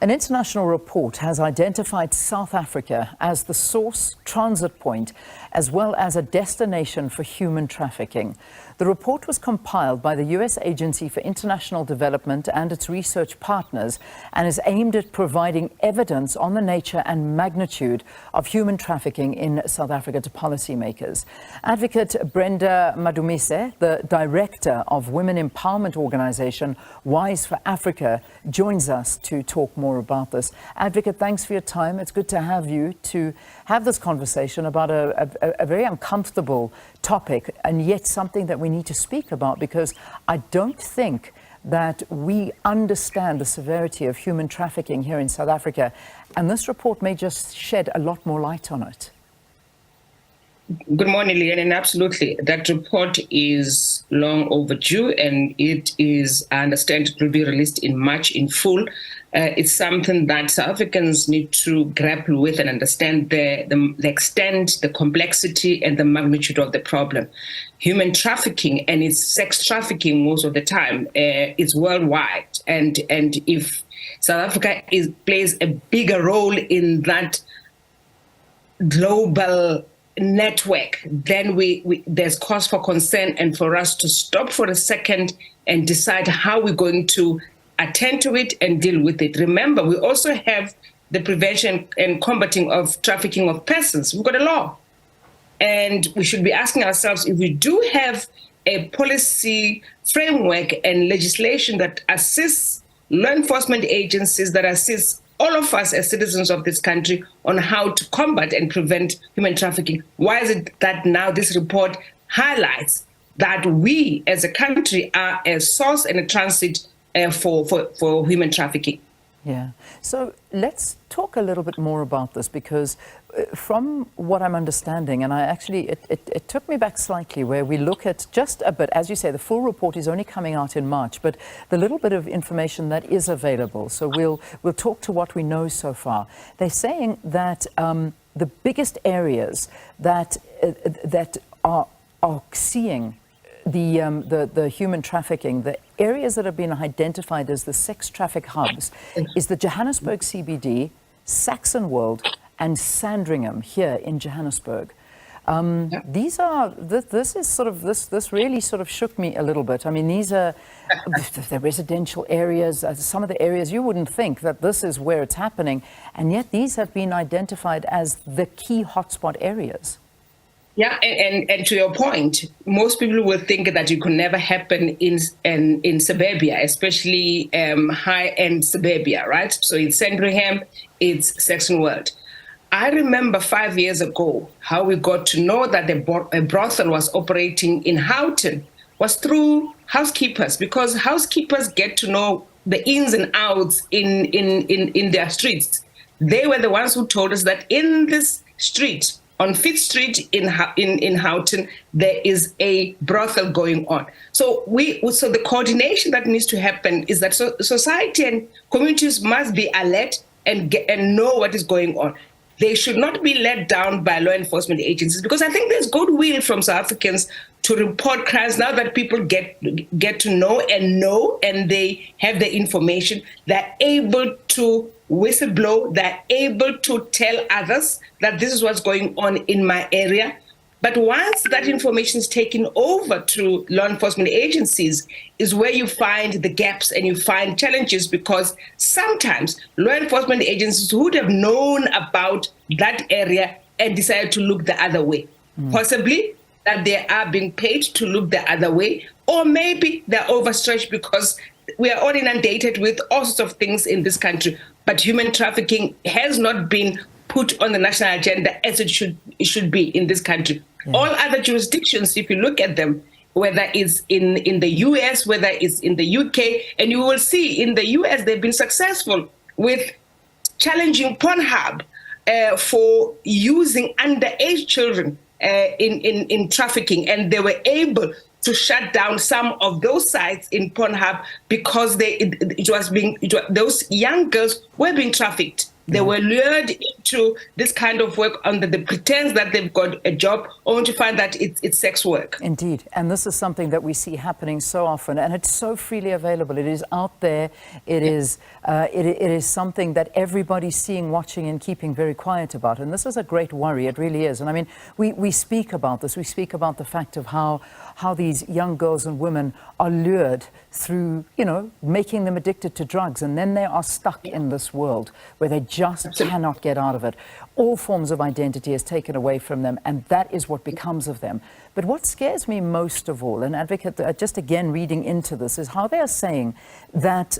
An international report has identified South Africa as the source, transit point, as well as a destination for human trafficking. The report was compiled by the U.S. Agency for International Development and its research partners and is aimed at providing evidence on the nature and magnitude of human trafficking in South Africa to policymakers. Advocate Brenda Madumise, the director of women empowerment organization Wise for Africa, joins us to talk more about this. Advocate, thanks for your time. It's good to have you to have this conversation about a very uncomfortable topic, and yet something that we need to speak about, because I don't think that we understand the severity of human trafficking here in South Africa, and this report may just shed a lot more light on it. Good morning, Leanne, and absolutely. That report is long overdue, and it is, I understand, it will be released in March in full. It's something that South Africans need to grapple with and understand the extent, the complexity, and the magnitude of the problem. Human trafficking, and it's sex trafficking most of the time, is worldwide. And if South Africa plays a bigger role in that global network, then there's cause for concern, and for us to stop for a second and decide how we're going to attend to it and deal with it. Remember, we also have the prevention and combating of trafficking of persons. We've got a law, and we should be asking ourselves if we do have a policy framework and legislation that assists law enforcement agencies, that assists all of us as citizens of this country on how to combat and prevent human trafficking. Why is it that now this report highlights that we as a country are a source and a transit for human trafficking? Yeah. So let's talk a little bit more about this, because from what I'm understanding, and it took me back slightly, where we look at just a bit, as you say, the full report is only coming out in March, but the little bit of information that is available. So we'll talk to what we know so far. They're saying that the biggest areas that are seeing the human trafficking, the areas that have been identified as the sex traffic hubs, is the Johannesburg CBD, Saxon World, and Sandringham here in Johannesburg. These are this really sort of shook me a little bit. I mean, these are the residential areas, some of the areas you wouldn't think that this is where it's happening, and yet these have been identified as the key hotspot areas. Yeah, and to your point, most people will think that it could never happen in suburbia, especially high-end suburbia, right? So in Sandringham, it's Saxon World. I remember 5 years ago how we got to know that a brothel was operating in Houghton was through housekeepers, because housekeepers get to know the ins and outs in their streets. They were the ones who told us that in this street, on 5th Street in Houghton, there is a brothel going on. So the coordination that needs to happen is that society and communities must be alert and know what is going on. They should not be let down by law enforcement agencies, because I think there's goodwill from South Africans to report crimes now that people get to know, and they have the information. They're able to whistleblow, they're able to tell others that this is what's going on in my area. But once that information is taken over to law enforcement agencies is where you find the gaps and you find challenges, because sometimes law enforcement agencies would have known about that area and decided to look the other way. Possibly that they are being paid to look the other way, or maybe they're overstretched because we are all inundated with all sorts of things in this country. But human trafficking has not been put on the national agenda as it should be in this country. Yeah. All other jurisdictions, if you look at them, whether it's in the US, whether it's in the UK, and you will see in the US they've been successful with challenging Pornhub for using underage children in trafficking, and they were able to shut down some of those sites in Pornhub because those young girls were being trafficked. They were lured into this kind of work under the pretense that they've got a job, only to find that it's sex work. Indeed. And this is something that we see happening so often, and it's so freely available. It is out there. It is something that everybody's seeing, watching, and keeping very quiet about. And this is a great worry. It really is. And I mean, we speak about this. We speak about the fact of how these young girls and women are lured through, making them addicted to drugs. And then they are stuck in this world where they just cannot get out of it. All forms of identity is taken away from them, and that is what becomes of them. But what scares me most of all, and Advocate, just again reading into this, is how they are saying that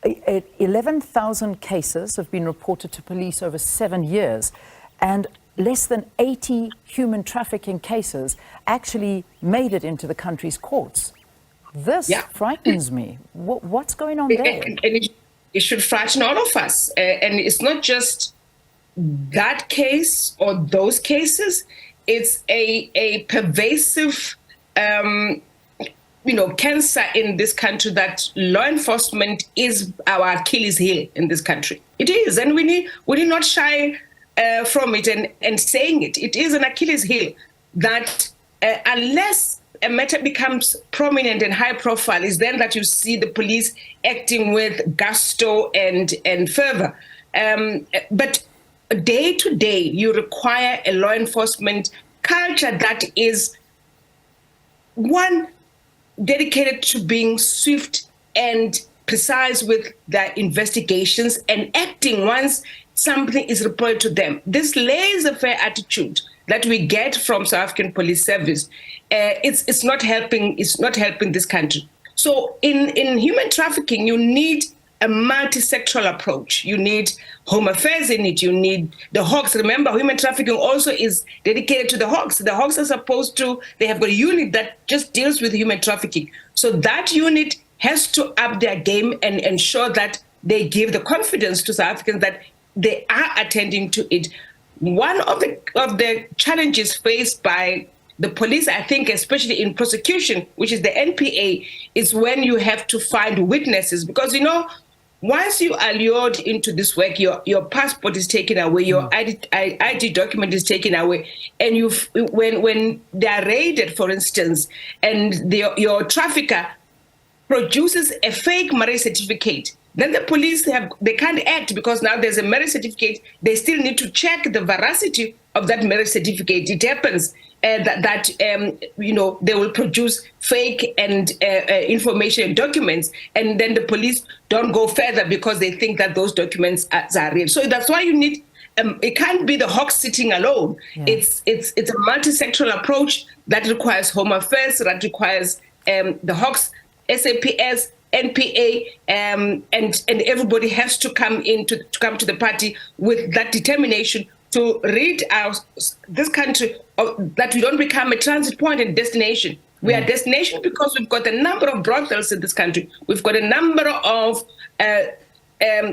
11,000 cases have been reported to police over 7 years, and less than 80 human trafficking cases actually made it into the country's courts. This frightens me. What's going on there? And it should frighten all of us. And it's not just that case or those cases. It's a pervasive, cancer in this country that law enforcement is our Achilles heel in this country. It is, and we need not shy from it and saying it. It is an Achilles heel that unless a matter becomes prominent and high profile, is then that you see the police acting with gusto and fervor. But day to day, you require a law enforcement culture that is, one, dedicated to being swift and precise with their investigations and acting once something is reported to them. This laissez-faire attitude that we get from South African Police Service, it's not helping. It's not helping this country. So in human trafficking, you need a multi-sectoral approach. You need Home Affairs in it. You need the Hawks. Remember, human trafficking also is dedicated to the Hawks. The Hawks are supposed to, they have got a unit that just deals with human trafficking. So that unit has to up their game and ensure that they give the confidence to South Africans that they are attending to it. One of the challenges faced by the police, I think, especially in prosecution, which is the NPA, is when you have to find witnesses. Because, once you are lured into this work, your passport is taken away, your ID document is taken away, and when they are raided, for instance, and your trafficker produces a fake marriage certificate, then the police they can't act because now there's a marriage certificate. They still need to check the veracity of that marriage certificate. It happens that they will produce fake and information and documents, and then the police don't go further because they think that those documents are real. So that's why you need. It can't be the Hawks sitting alone. Yeah. It's a multi-sectoral approach that requires Home Affairs, that requires the Hawks, SAPS, NPA, and everybody has to come to the party with that determination to rid this country that we don't become a transit point and destination. We are a destination because we've got a number of brothels in this country. We've got a number of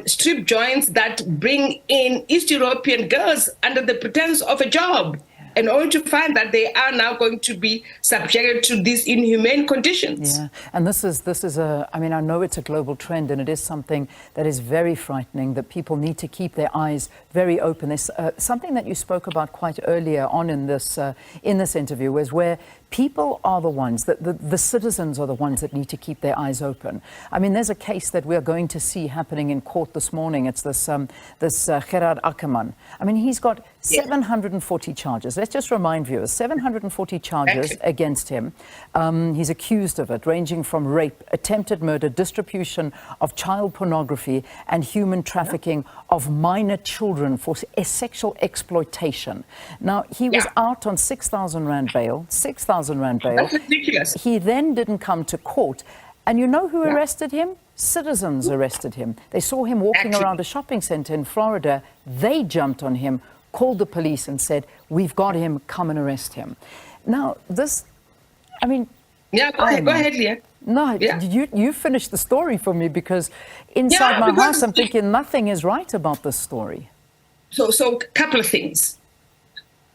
strip joints that bring in East European girls under the pretense of a job, and only to find that they are now going to be subjected to these inhumane conditions. Yeah, and this is I know it's a global trend, and it is something that is very frightening, that people need to keep their eyes very open. There's something that you spoke about quite earlier on in this interview, was where people are the ones, the citizens are the ones that need to keep their eyes open. I mean, there's a case that we're going to see happening in court this morning. It's this Gerard Ackerman. I mean, he's got 740 charges. Let's just remind viewers, 740 charges against him. He's accused of it, ranging from rape, attempted murder, distribution of child pornography, and human trafficking of minor children for sexual exploitation. Now, he was out on 6,000 Rand bail, 6,000 Rand bail. That's ridiculous. He then didn't come to court. And you know who arrested him? Citizens arrested him. They saw him walking around a shopping center in Florida. They jumped on him, called the police and said, "We've got him, come and arrest him." Now, this, I mean... Yeah, go ahead, Leah. No, you finish the story for me, because inside my house I'm thinking nothing is right about this story. So a couple of things.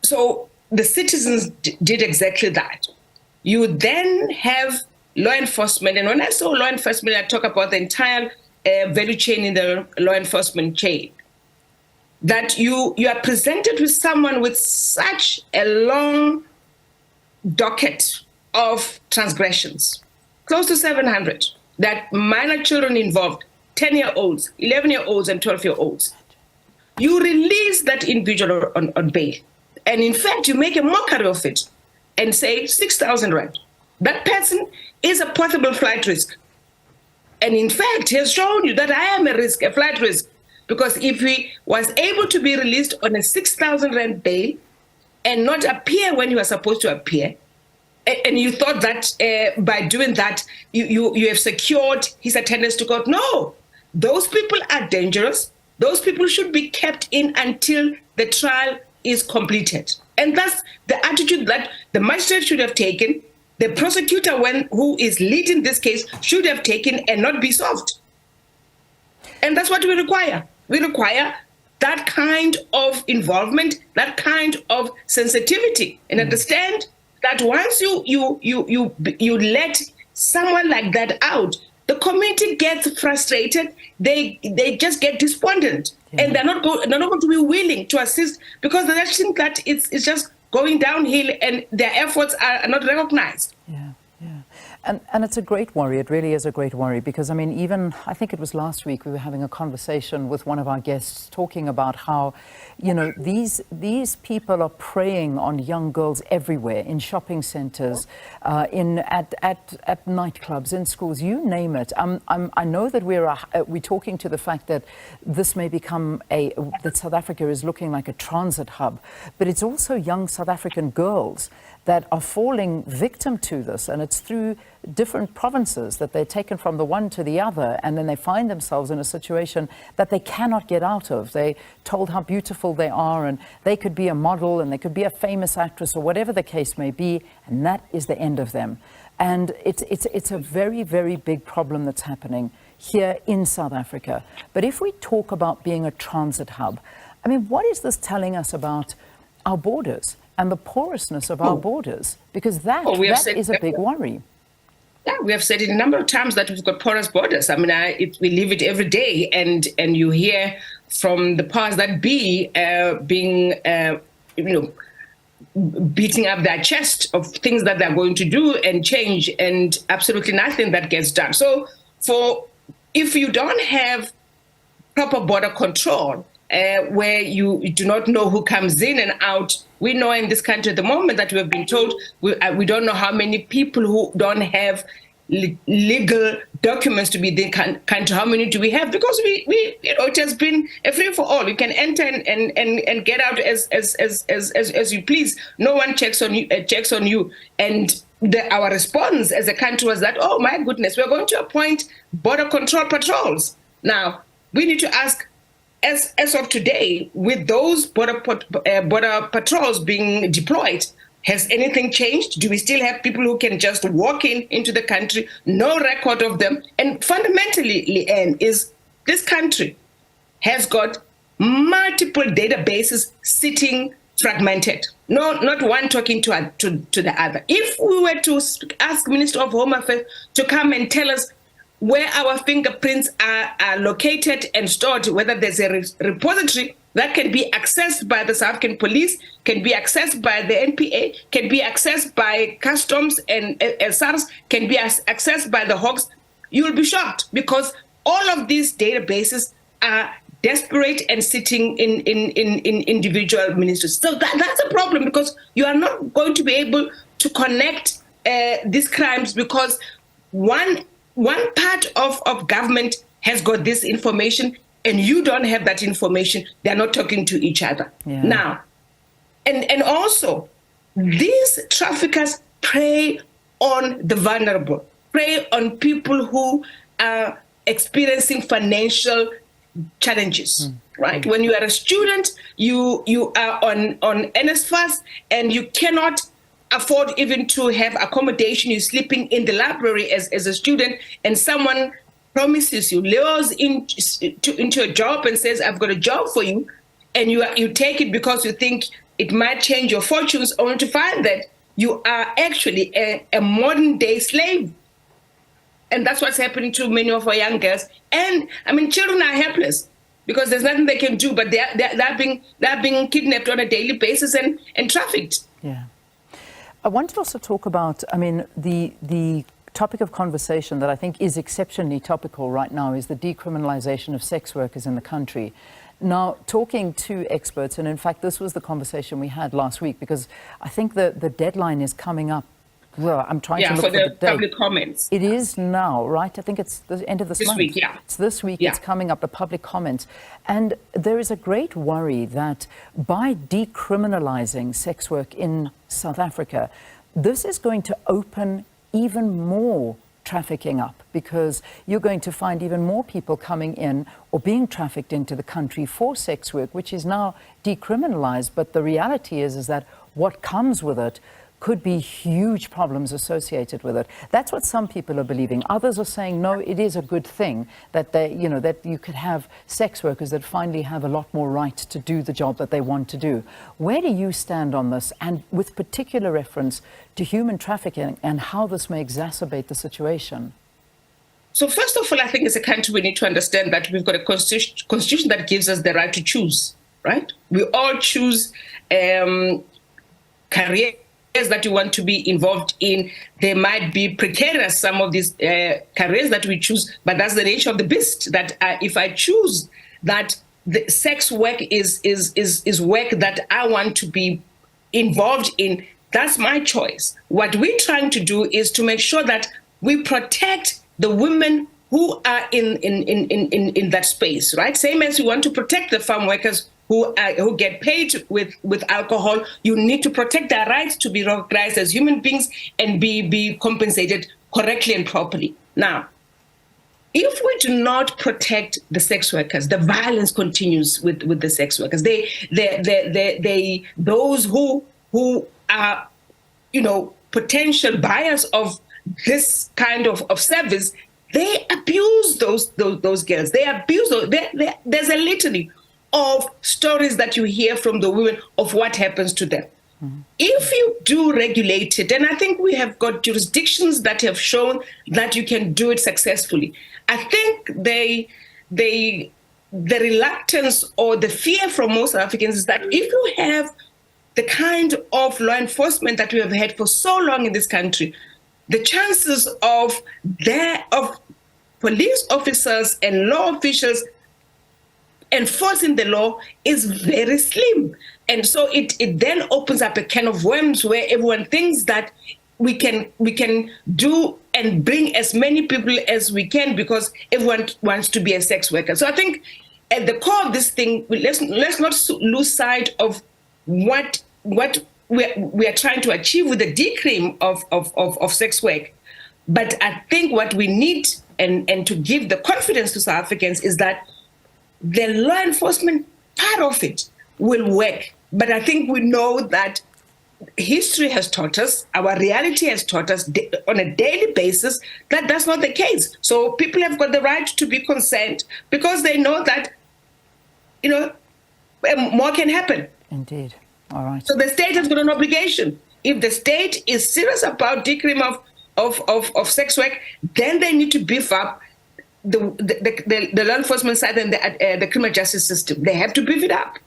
So the citizens did exactly that. You then have law enforcement, and when I say law enforcement, I talk about the entire value chain in the law enforcement chain. that you are presented with someone with such a long docket of transgressions, close to 700, that minor children involved, 10-year-olds, 11-year-olds, and 12-year-olds. You release that individual on bail. And in fact, you make a mockery of it and say 6,000 rand. That person is a possible flight risk. And in fact, he has shown you that I am a risk, a flight risk. Because if he was able to be released on a 6,000 rand bail and not appear when he was supposed to appear, and you thought that by doing that, you have secured his attendance to court. No, those people are dangerous. Those people should be kept in until the trial is completed. And that's the attitude that the magistrate should have taken, the prosecutor who is leading this case should have taken, and not be soft. And that's what we require. We require that kind of involvement, that kind of sensitivity, and understand that once you let someone like that out, the community gets frustrated. They just get despondent, and they're not going to be willing to assist, because they think that it's just going downhill and their efforts are not recognized. Yeah. And it's a great worry. It really is a great worry, because, I mean, even I think it was last week we were having a conversation with one of our guests talking about how, you know, these people are preying on young girls everywhere, in shopping centres, at nightclubs, in schools, you name it. I know that we're talking to the fact that this may become that South Africa is looking like a transit hub, but it's also young South African girls that are falling victim to this, and it's through different provinces that they're taken from the one to the other, and then they find themselves in a situation that they cannot get out of. They're told how beautiful they are, and they could be a model, and they could be a famous actress, or whatever the case may be, and that is the end of them. And it's a very, very big problem that's happening here in South Africa. But if we talk about being a transit hub, I mean, what is this telling us about our borders and the porousness of our borders? Because that is a big worry. Yeah, we have said it a number of times that we've got porous borders. I mean, we live it every day, and you hear from the powers that be being, beating up their chest of things that they're going to do and change, and absolutely nothing that gets done. So if you don't have proper border control, where you do not know who comes in and out. We know in this country at the moment that we have been told we don't know how many people who don't have legal documents to be in the country. How many do we have? Because it has been a free for all. You can enter and get out as you please. No one checks on you. And our response as a country was that, oh my goodness, we're going to appoint border control patrols. Now we need to ask. As of today, with those border patrols being deployed, has anything changed? Do we still have people who can just walk into the country, no record of them? And fundamentally, Leanne, is this country has got multiple databases sitting fragmented. No, not one talking to the other. If we were to ask Minister of Home Affairs to come and tell us where our fingerprints are located and stored, whether there's a repository that can be accessed by the South African police, can be accessed by the NPA, can be accessed by customs and SARS, can be accessed by the Hawks, you'll be shocked, because all of these databases are desperate and sitting in individual ministries. So that's a problem, because you are not going to be able to connect these crimes, because one part of government has got this information and you don't have that information. They're not talking to each other. Yeah. Now, and also, these traffickers prey on the vulnerable, prey on people who are experiencing financial challenges, right? When you are a student, you are on NSFAS and you cannot afford even to have accommodation. You're sleeping in the library as a student, and someone promises you, lures into a job and says, I've got a job for you, and you take it because you think it might change your fortunes, only to find that you are actually a modern day slave. And that's what's happening to many of our young girls. And I mean, children are helpless. because there's nothing they can do, but they're being kidnapped on a daily basis and trafficked. Yeah. I wanted to also talk about, I mean, the topic of conversation that I think is exceptionally topical right now is the decriminalization of sex workers in the country. Now, talking to experts, and in fact, this was the conversation we had last week, because I think the deadline is coming up. Well, I'm trying to look for the date. Public comments. It is now, right? I think it's the end of this month. This week, yeah. It's this week, yeah. It's coming up, the public comments. And there is a great worry that by decriminalizing sex work in South Africa, this is going to open even more trafficking up, because you're going to find even more people coming in or being trafficked into the country for sex work, which is now decriminalized. But the reality is that what comes with it could be huge problems associated with it. That's what some people are believing. Others are saying, no, it is a good thing that that you could have sex workers that finally have a lot more right to do the job that they want to do. Where do you stand on this, and with particular reference to human trafficking and how this may exacerbate the situation? So first of all, I think as a country, we need to understand that we've got a constitution that gives us the right to choose, right? We all choose careers that you want to be involved in. They might be precarious, some of these careers that we choose, but that's the nature of the beast, that if I choose that the sex work is work that I want to be involved in, that's my choice. What we're trying to do is to make sure that we protect the women who are in that space, right? Same as you want to protect the farm workers who get paid with alcohol. You need to protect their rights to be recognized as human beings and be compensated correctly and properly. Now, if we do not protect the sex workers, the violence continues with the sex workers. Those who are, potential buyers of this kind of service, they abuse those girls. They abuse those. There's a litany of stories that you hear from the women of what happens to them. Mm-hmm. If you do regulate it, and I think we have got jurisdictions that have shown that you can do it successfully, I think the reluctance or the fear from most Africans is that if you have the kind of law enforcement that we have had for so long in this country, the chances of police officers and law officials enforcing the law is very slim. And so it then opens up a can of worms where everyone thinks that we can do and bring as many people as we can because everyone wants to be a sex worker. So I think at the core of this thing, let's not lose sight of what we are trying to achieve with the decrim of sex work. But I think what we need and to give the confidence to South Africans is that the law enforcement part of it will work. But I think we know that history has taught us, our reality has taught us on a daily basis that that's not the case. So people have got the right to be concerned because they know that, more can happen. Indeed. All right. So the state has got an obligation. If the state is serious about decrim of sex work, then they need to beef up the law enforcement side and the criminal justice system. They have to beef it up.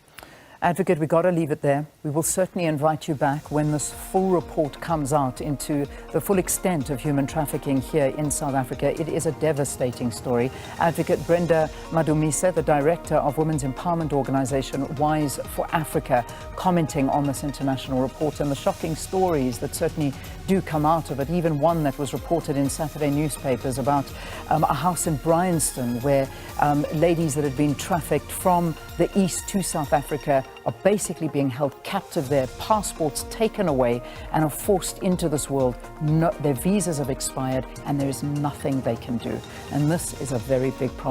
Advocate, we've got to leave it there. We will certainly invite you back when this full report comes out into the full extent of human trafficking here in South Africa. It is a devastating story. Advocate Brenda Madumise, the director of women's empowerment organization Wise for Africa, commenting on this international report and the shocking stories that certainly do come out of it. Even one that was reported in Saturday newspapers about a house in Bryanston where ladies that had been trafficked from the east to South Africa are basically being held captive there, passports taken away, and are forced into this world. Their visas have expired and there is nothing they can do. And this is a very big problem.